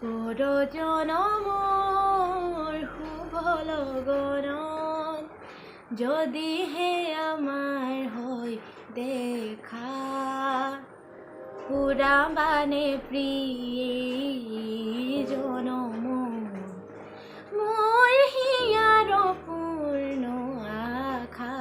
পৰজনমৰ শুভ লগনত যদিহে আমাৰ হয় দেখা পুৰাবানে প্ৰিয় জনম মোৰ হিয়াৰ পূৰ্ণ আশা।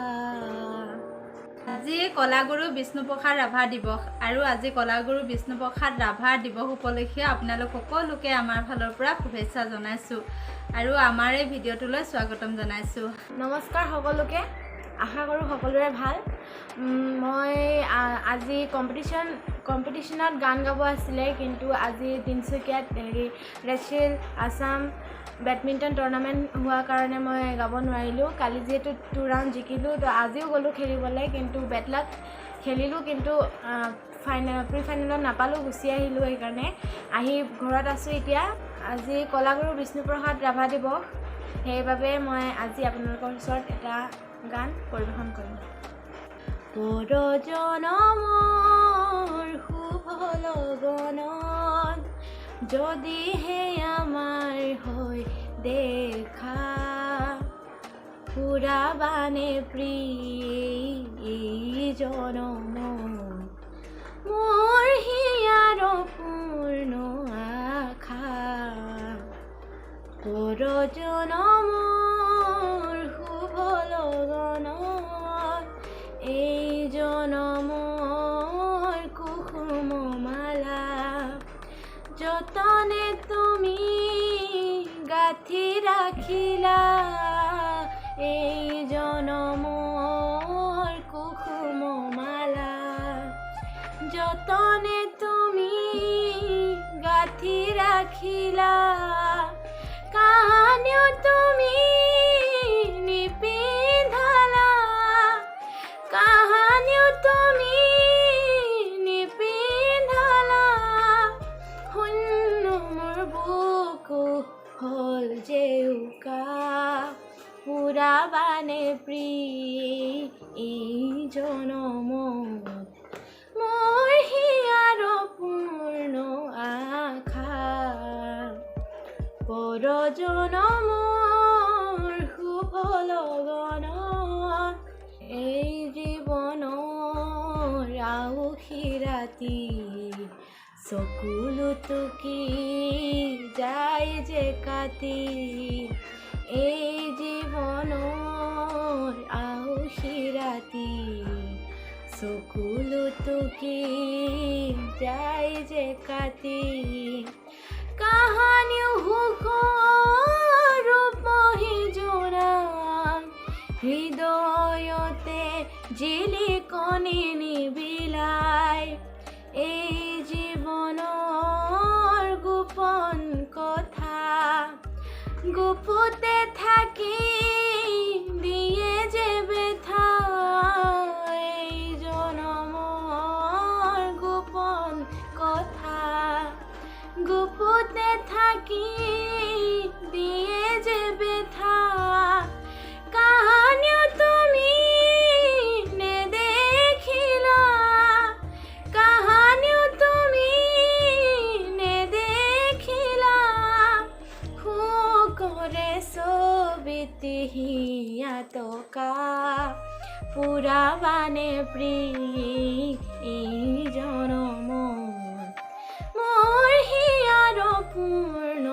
আজি কলাগুৰু বিষ্ণুপ্ৰসাদ ৰাভা দিৱস আৰু আজি কলাগুৰু বিষ্ণুপ্ৰসাদ ৰাভা দিৱস উপলক্ষে আপোনালোক সকলোকে আমাৰ ফালৰ পৰা শুভেচ্ছা জনাইছোঁ আৰু আমাৰ এই ভিডিঅ'টোলৈ স্বাগতম জনাইছোঁ। নমস্কাৰ সকলোকে, আশা কৰোঁ সকলোৰে ভাল। মই আজি কম্পিটিশ্যনত গান গাব আছিলে, কিন্তু আজি তিনিচুকীয়াত ৰেচিল আছাম বেডমিণ্টন টুৰ্ণামেণ্ট হোৱাৰ কাৰণে মই গাব নোৱাৰিলোঁ। কালি যিহেতু 2 ৰাউণ্ড জিকিলোঁ, তো আজিও গ'লোঁ খেলিবলৈ, কিন্তু বেড লাক খেলিলোঁ, কিন্তু প্ৰি ফাইনেলত নাপালোঁ, গুচি আহিলোঁ। সেইকাৰণে আহি ঘৰত আছোঁ এতিয়া। আজি কলাগুৰু বিষ্ণুপ্ৰসাদ ৰাভা দিৱস, সেইবাবে মই আজি আপোনালোকৰ ওচৰত এটা গান পৰিৱেশন কৰিম। পৰজনমৰ শুভ লগনত যদিহে আমাৰ হয় দেখা পুৰাবানে প্ৰিয় জনম মোৰ হিয়াৰ পূৰ্ণ আশা। পৰজনমৰ শুভ লগনত এই জনমৰ কুসুম মালা যতনে তুমি গাঁঠি ৰাখিলা, এই জনমৰ কুসুম মালা যতনে তুমি গাঁঠি ৰাখিলা, কাহানিও তুমি নিপিন্ধালা, কাহানিও তুমি নিপিন্ধালা, শূন্য মোৰ বুকু হ'ল জেউকা পুৰাবানে প্ৰিয় জনম মোৰ হিয়াৰ পূৰ্ণ আশা। পৰজনমৰ শুভ লগনত এই জীৱনৰ আউসী ৰাতি চকুলো টুকি যায় যে কাটি, এই জীৱনৰ আউসী ৰাতি চকুলো টুকি যায় যে কাটি, কাহানিও সুখৰ ৰূপহী জোৰা হৃদয়তে জিলিকনি নিবিলাই, এই জীৱনৰ গোপন কথা গুপুতে থাকি দিয়ে যে বেথা, এই জনমৰ গোপন কথা গুপুতে থাকি দিয়ে যে বেথা, কাহানিও তুমি নেদেখিলা, কাহানিও তুমি নেদেখিলা, শুকৰে ছবিতি হিয়া টকা পুৰাবানে প্ৰিয় জনম মোৰ হিয়াৰ পূৰ্ণ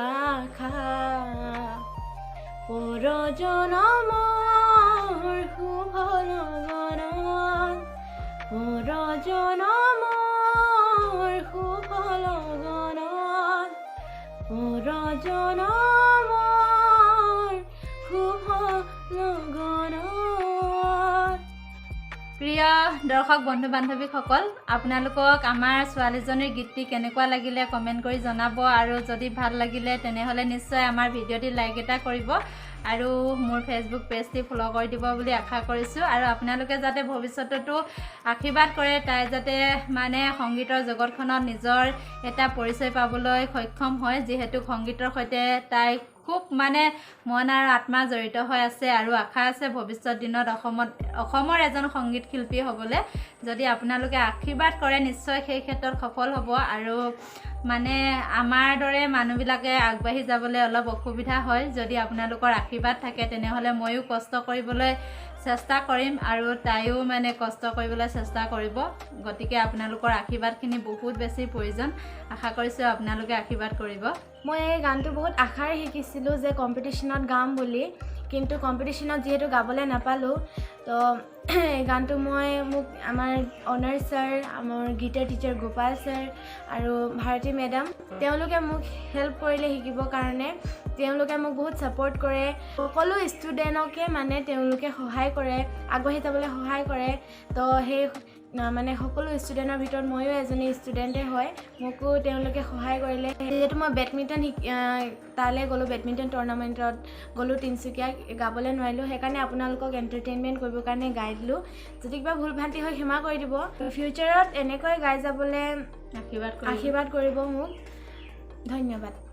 আশা। পৰজনমৰ শুভ লগনত, পৰজনমৰ শুভ লগনত, পৰজনমৰ শুভ লগনত। প্ৰিয় দৰ্শক বন্ধু বান্ধৱীসকল, আপোনালোকক আমাৰ ছোৱালীজনীৰ গীতটি কেনেকুৱা লাগিলে কমেণ্ট কৰি জনাব, আৰু যদি ভাল লাগিলে তেনেহ'লে নিশ্চয় আমাৰ ভিডিঅ'টি লাইক এটা কৰিব আৰু মোৰ ফেচবুক পেজটি ফ'ল' কৰি দিব বুলি আশা কৰিছোঁ। আৰু আপোনালোকে যাতে ভৱিষ্যততো আশীৰ্বাদ কৰে, তাই যাতে মানে সংগীতৰ জগতখনত নিজৰ এটা পৰিচয় পাবলৈ সক্ষম হয়, যিহেতু সংগীতৰ সৈতে তাই খুব মানে মন আৰু আত্মা জড়িত হৈ আছে আৰু আশা আছে ভৱিষ্যত দিনত অসমৰ এজন সংগীত শিল্পী হ'বলৈ। যদি আপোনালোকে আশীৰ্বাদ কৰে নিশ্চয় সেই ক্ষেত্ৰত সফল হ'ব। আৰু মানে আমাৰ দৰে মানুহবিলাকে আগবাঢ়ি যাবলৈ অলপ অসুবিধা হয় যদি আপোনালোকৰ আশীৰ্বাদ থাকে তেনেহ'লে ময়ো কষ্ট কৰিবলৈ চেষ্টা কৰিম আৰু তাইও মানে কষ্ট কৰিবলৈ চেষ্টা কৰিব গতিকে আপোনালোকৰ আশীৰ্বাদখিনি বহুত বেছি প্ৰয়োজন আশা কৰিছোঁ আপোনালোকে আশীৰ্বাদ কৰিব মই এই গানটো বহুত আশাৰে শিকিছিলোঁ যে কম্পিটিশ্যনত গাম বুলি কিন্তু কম্পিটিশ্যনত যিহেতু গাবলৈ নাপালোঁ তো এই গানটো মোক আমাৰ অনাৰ ছাৰ আমাৰ গীটাৰ টিচাৰ গোপাল ছাৰ আৰু ভাৰতী মেডাম তেওঁলোকে মোক হেল্প কৰিলে শিকিবৰ কাৰণে তেওঁলোকে মোক বহুত ছাপোৰ্ট কৰে সকলো ষ্টুডেণ্টকে মানে তেওঁলোকে সহায় কৰে আগবাঢ়ি যাবলৈ সহায় কৰে তো সেই মানে সকলো ষ্টুডেণ্টৰ ভিতৰত ময়ো এজনী ষ্টুডেণ্টে হয় মোকো তেওঁলোকে সহায় কৰিলে যিহেতু মই বেডমিণ্টন তালৈ গ'লোঁ বেডমিণ্টন টুৰ্ণামেণ্টত গ'লোঁ তিনিচুকীয়া গাবলৈ নোৱাৰিলোঁ সেইকাৰণে আপোনালোকক এণ্টাৰটেইনমেণ্ট কৰিবৰ কাৰণে গাই দিলোঁ যদি কিবা ভুল ভ্ৰান্তি হয় ক্ষমা কৰি দিব ফিউচাৰত এনেকৈ গাই যাবলৈ আশীৰ্বাদ কৰিব মোক ধন্যবাদ